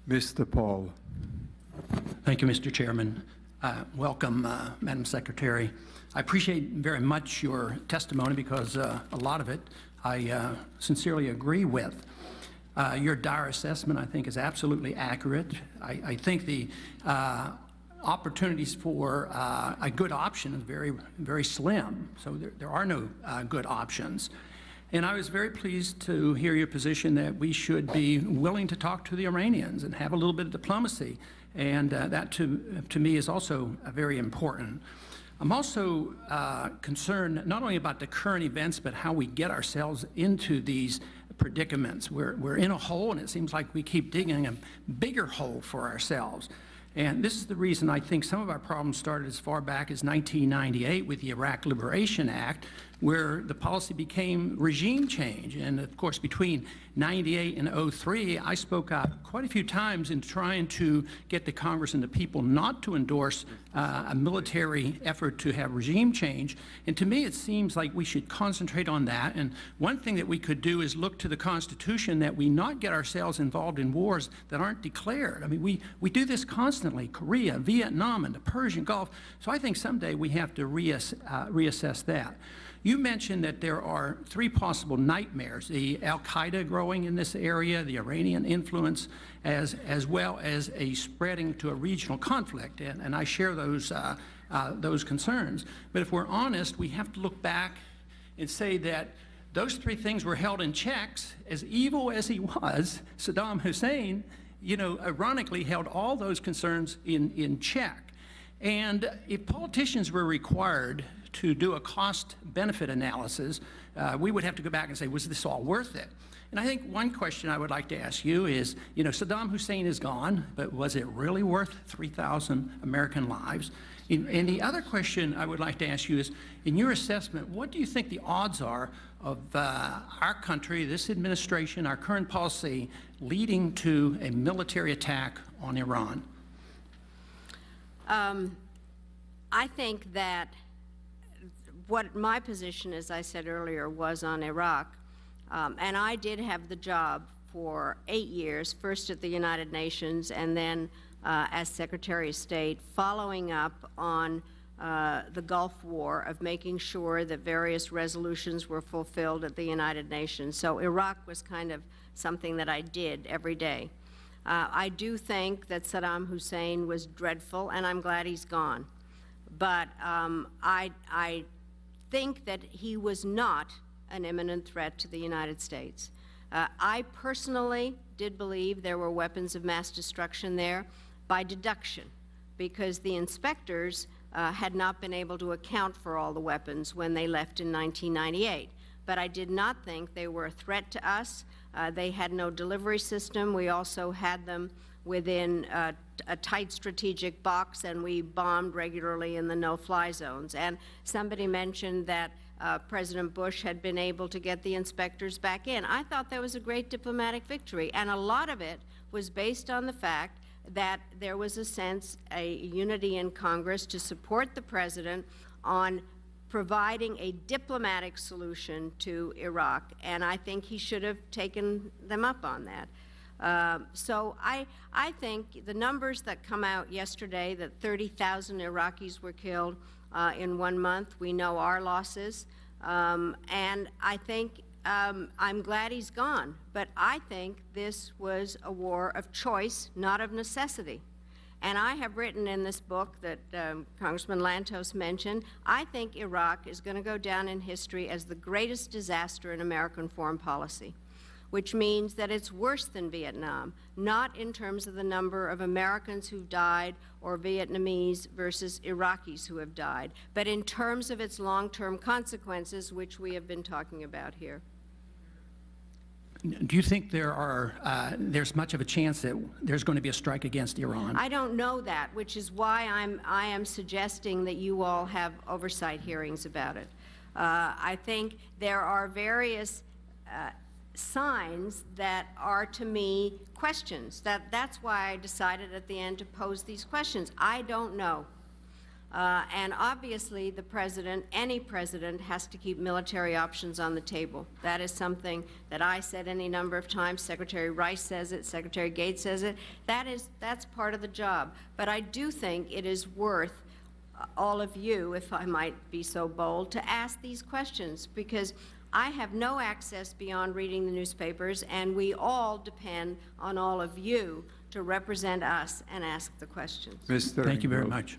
Mr. Paul. Thank you, Mr. Chairman. Welcome, Madam Secretary. I appreciate very much your testimony because a lot of it I sincerely agree with. Your dire assessment, I think, is absolutely accurate. I think the opportunities for a good option is very slim. So there are no good options. And I was very pleased to hear your position that we should be willing to talk to the Iranians and have a little bit of diplomacy. And that, to me, is also very important. I'm also concerned not only about the current events, but how we get ourselves into these predicaments. We're in a hole, and it seems like we keep digging a bigger hole for ourselves. And this is the reason I think some of our problems started as far back as 1998 with the Iraq Liberation Act, where the policy became regime change. And of course, between 98 and 03, I spoke out quite a few times in trying to get the Congress and the people not to endorse a military effort to have regime change. And to me, it seems like we should concentrate on that. And one thing that we could do is look to the Constitution that we not get ourselves involved in wars that aren't declared. I mean, we do this constantly, Korea, Vietnam, and the Persian Gulf. So I think someday we have to reassess that. You mentioned that there are three possible nightmares: the al-Qaeda growing in this area, the Iranian influence, as well as a spreading to a regional conflict. And I share those concerns. But if we're honest, we have to look back and say that those three things were held in checks. As evil as he was, Saddam Hussein, ironically held all those concerns in check. And if politicians were required to do a cost-benefit analysis, we would have to go back and say, was this all worth it? And I think one question I would like to ask you is, Saddam Hussein is gone, but was it really worth 3,000 American lives? And the other question I would like to ask you is, in your assessment, what do you think the odds are of our country, this administration, our current policy, leading to a military attack on Iran? I think that what my position, as I said earlier, was on Iraq, and I did have the job for 8 years, first at the United Nations and then as Secretary of State, following up on the Gulf War, of making sure that various resolutions were fulfilled at the United Nations. So Iraq was kind of something that I did every day. I do think that Saddam Hussein was dreadful, and I'm glad he's gone. But I think that he was not an imminent threat to the United States. I personally did believe there were weapons of mass destruction there by deduction, because the inspectors had not been able to account for all the weapons when they left in 1998. But I did not think they were a threat to us. They had no delivery system. We also had them within a tight strategic box, and we bombed regularly in the no-fly zones. And somebody mentioned that President Bush had been able to get the inspectors back in. I thought that was a great diplomatic victory, and a lot of it was based on the fact that there was a sense, a unity in Congress to support the President on providing a diplomatic solution to Iraq, and I think he should have taken them up on that. So I think the numbers that come out yesterday, that 30,000 Iraqis were killed in 1 month, we know our losses, and I think I'm glad he's gone, but I think this was a war of choice, not of necessity. And I have written in this book that Congressman Lantos mentioned, I think Iraq is going to go down in history as the greatest disaster in American foreign policy, which means that it's worse than Vietnam, not in terms of the number of Americans who've died or Vietnamese versus Iraqis who have died, but in terms of its long-term consequences, which we have been talking about here. Do you think there's much of a chance that there's going to be a strike against Iran? I don't know that, which is why I am suggesting that you all have oversight hearings about it. I think there are various signs that are, to me, questions. That's why I decided at the end to pose these questions. I don't know. And obviously, the president, any president, has to keep military options on the table. That is something that I said any number of times. Secretary Rice says it. Secretary Gates says it. That's part of the job. But I do think it is worth all of you, if I might be so bold, to ask these questions, because I have no access beyond reading the newspapers, and we all depend on all of you to represent us and ask the questions. Ms. Thank you very Thuringer. much.